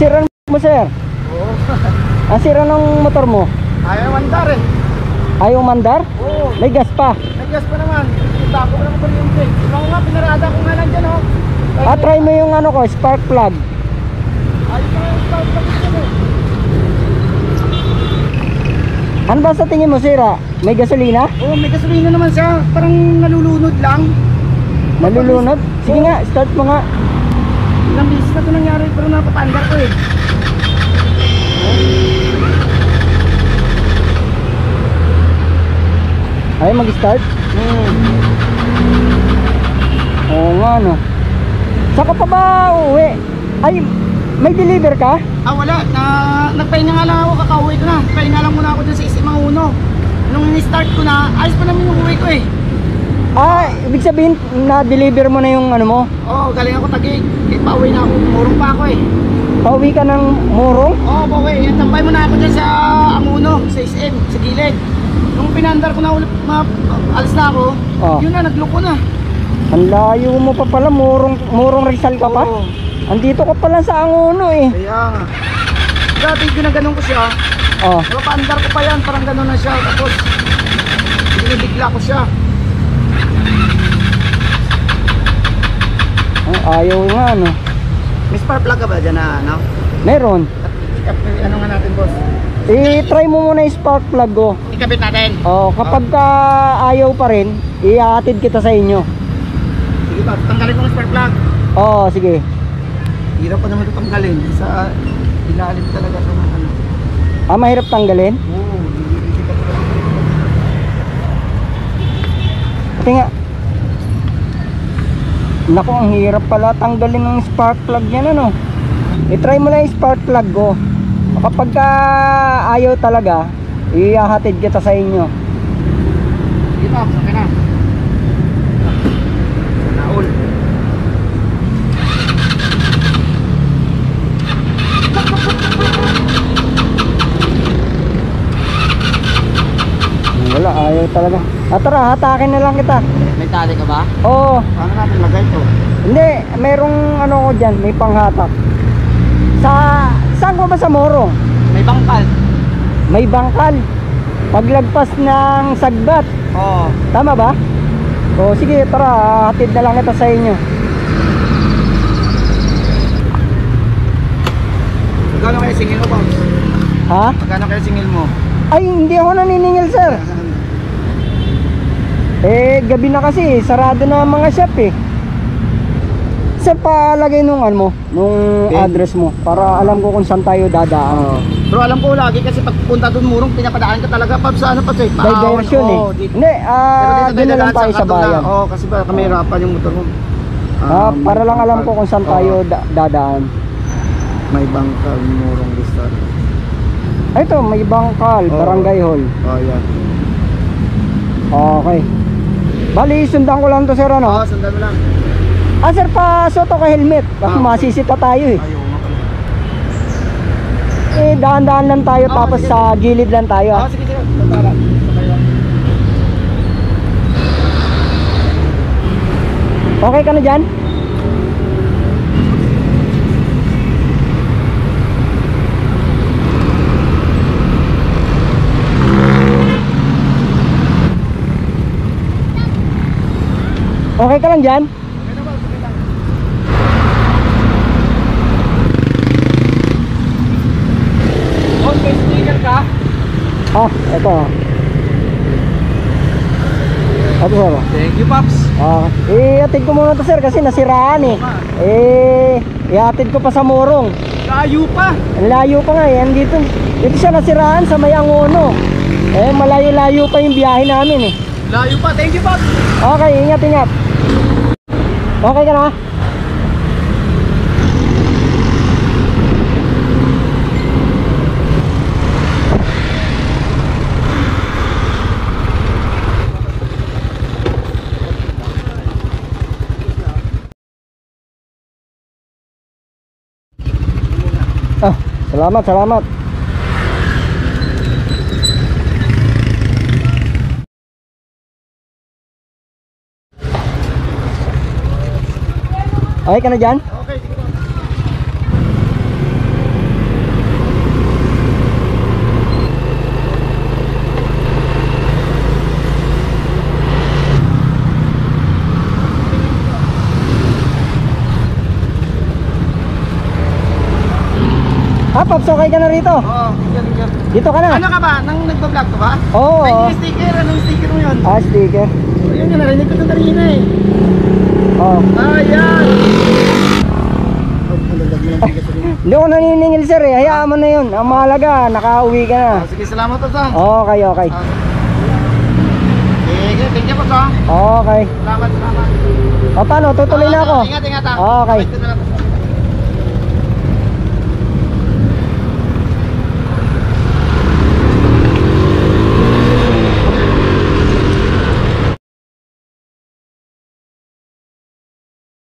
sira mo, sir? Oo. Ang sira ng motor mo? Ayaw mandar eh. Ayaw mandar? Oo. May gas pa? May gas pa naman. Ito ko naman kuryente. Ito nga, pinarada ko nga nandyan oh. Try mo yung ano ko, spark plug. Ayos na yung spark plug dyan eh. Ano ba sa tingin mo, sira? May gasolina? Oo, may gasolina naman siya. Parang nalulunod lang. Nalulunod? Sige nga, start mo nga. Ilang beses na ito nangyari pero napapandar ko eh. Ay, mag-start? Oo nga, no. Saan ka pa ba uuwi? Ay, may deliver ka? Wala. Nagpahinga nga lang ako, kakauwi ko na. Nagpahinga lang muna ako dyan sa Isip Manguno. Nung ni-start ko na, ayos pa namin yung uwi ko eh. Ibig sabihin, na-deliver mo na yung ano mo? Oo, galing ako Taguig. Pauwi na ako, murong pa ako eh. Pauwi ka ng Morong? Oo, pauwi. Tambay mo na ako dyan sa Anguno, sa SM, sa gilid. Nung pinandar ko na ulit, alis na ako, yun na, nagloko na. Ang layo mo pa pala, Morong Rizal ka pa? Oo. Andito ka pala sa Anguno eh. Kaya nga. Dati ginaganon ko siya. Napapandar ko pa yan, parang gano'n na siya. Tapos, binibigla ko siya. Ayaw nga, no. May spark plug ka ba dyan na ano? Meron. Ano nga natin, boss? I-try mo muna yung spark plug ko. Ikabit natin. Kapag ayaw pa rin, ihatid kita sa inyo. Sige ba, tanggalin ko yung spark plug. Sige. Hirap pa naman ito tanggalin. Sa ilalim talaga ito ng ano. Mahirap tanggalin? Oo, hindi ka talaga. Pati nga. Naku, ang hirap pala tanggalin ng spark plug yan, ano. I-try mo lang yung spark plug ko. Kapag ayaw talaga, ihahatid kita sa inyo. Sige pa, okay na. Naul. Wala, ayaw talaga. Tara, hatakin na lang kita. May tali ka ba? Oo. Paano natin lagay ito? Hindi, merong ano ko dyan, may panghatak. Saan ko ba sa Morong? May bangkal. May bangkal. Paglagpas ng Sagbat. Oo. Tama ba? Sige, tara, hatid na lang kita sa inyo. Magkano kayo singil mo, Pops? Ha? Magkano kayo singil mo? Ay, hindi ako naniningil, sir. Gabi na kasi, sarado na ang mga shop eh. Sir, palagay nung ano mo, nung address mo, para alam ko kung saan tayo dadaan. Pero alam ko lagi kasi pag punta doon Morong, pinapadaan ka talaga pa sa ano pa sa diversion eh. Hindi, doon na lang tayo sa bayan. Oo, kasi baka may hirapan yung motor mo. Para lang alam ko kung saan tayo dadaan. May bangkal, Morong Rizal. Ito, may bangkal, Barangay Hall. Yan. Okay. Bali, sundan ko lang to, sir, ano? Oo, sundan mo lang. Sir, pasuot ako helmet. Baka masisita tayo eh. Ayaw nga pala. Dahan-dahan lang tayo, tapos sige. sa gilid lang tayo. Sige. Tara. Okay ka na dyan? Okay ka lang dyan? Okay na ba? Sige lang. May sticker ka? Ito. Ito, sir. Thank you, Pops. Ihatid ko muna to, sir, kasi nasiraan eh. Ihatid ko pa sa Morong. Layo pa. Ang layo pa nga eh. Dito siya nasiraan sa may Angono. Malayo-layo pa yung biyahe namin eh. Layo pa. Thank you, Pops. Okay, ingat. Okay ka na? Salamat. Okay ka na dyan? Okay, sige po. Pops, okay ka na rito? Oo, tingnan. Dito ka na. Ano ka ba? Nang nagpa-vlog ka ba? Oo. May sticker, anong sticker mo yun? Sticker. Ayun nga, narinig ko ito kanina eh. Oo. Ayan! Hindi ako naniningil sir eh, hayaan mo na yun. Ang mahalaga, nakauwi ka na. Sige, salamat po sa. Okay, okay. Sige, thank you po sa. Okay. Salamat. O paano, tutuloy na ako. Ingat. Okay. Bye.